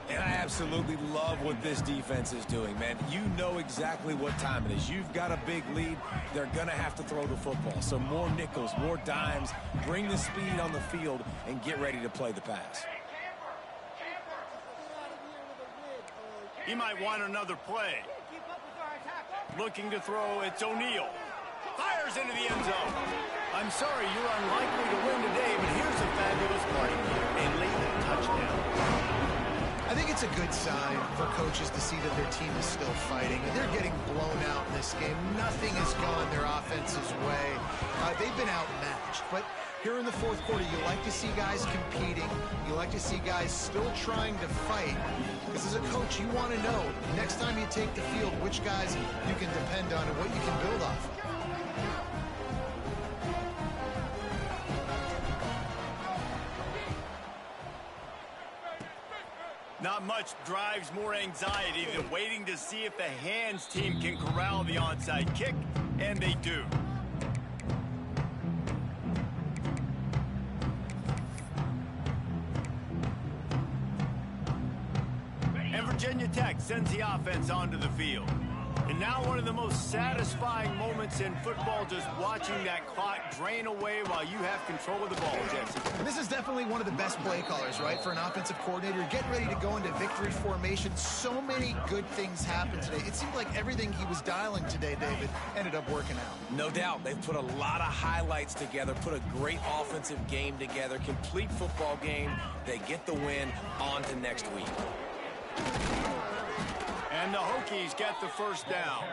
And I absolutely love what this defense is doing, man. You know exactly what time it is. You've got a big lead. They're going to have to throw the football. So more nickels, more dimes. Bring the speed on the field and get ready to play the pass. He might want another play. Looking to throw, it's O'Neal. Fires into the end zone. I'm sorry, you're unlikely to win today, but here's a fabulous play. A late touchdown. I think it's a good sign for coaches to see that their team is still fighting. And they're getting blown out in this game. Nothing has gone their offense's way. They've been outmatched. But here in the fourth quarter, you like to see guys competing. You like to see guys still trying to fight. Because as a coach, you want to know, next time you take the field, which guys you can depend on and what you can build off of. Not much drives more anxiety than waiting to see if the hands team can corral the onside kick, and they do. And Virginia Tech sends the offense onto the field. And now one of the most satisfying moments in football, just watching that clock drain away while you have control of the ball, Jesse. And this is definitely one of the best play callers, right, for an offensive coordinator. Getting ready to go into victory formation. So many good things happened today. It seemed like everything he was dialing today, David, ended up working out. No doubt. They've put a lot of highlights together, put a great offensive game together, complete football game. They get the win. On to next week. And the Hokies get the first down.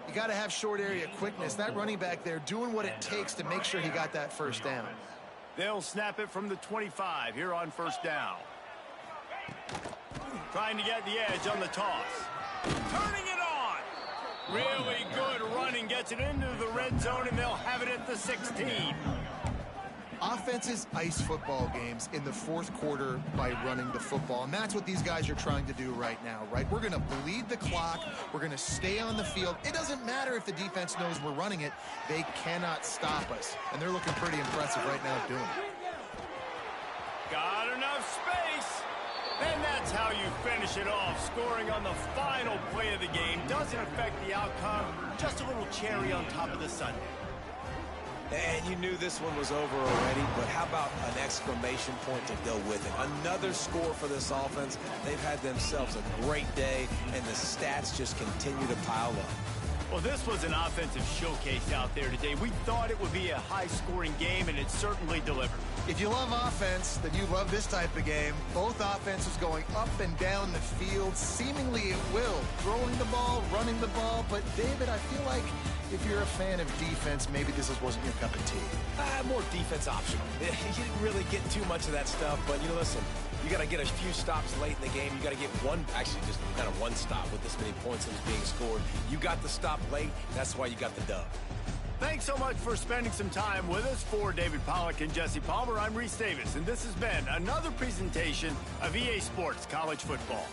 You got to have short area quickness. That running back there doing what it takes to make sure he got that first down. They'll snap it from the 25 here on first down. Trying to get the edge on the toss. Turning it on. Really good running. Gets it into the red zone, and they'll have it at the 16. Offenses ice football games in the fourth quarter by running the football, and that's what these guys are trying to do right now, right? We're going to bleed the clock. We're going to stay on the field. It doesn't matter if the defense knows we're running it. They cannot stop us, and they're looking pretty impressive right now doing it. Got enough space. And that's how you finish it off. Scoring on the final play of the game doesn't affect the outcome. Just a little cherry on top of the sundae. And you knew this one was over already, but how about an exclamation point to go with it? Another score for this offense. They've had themselves a great day, and the stats just continue to pile up. Well, this was an offensive showcase out there today. We thought it would be a high-scoring game, and it certainly delivered. If you love offense, then you love this type of game. Both offenses going up and down the field, seemingly at will. Throwing the ball, running the ball. But, David, I feel like if you're a fan of defense, maybe this wasn't your cup of tea. More defense optional. You didn't really get too much of that stuff, but, you know, listen, you got to get a few stops late in the game. You got to get just kind of one stop with this many points that was being scored. You got the stop late. That's why you got the dub. Thanks so much for spending some time with us. For David Pollack and Jesse Palmer, I'm Reese Davis, and this has been another presentation of EA Sports College Football.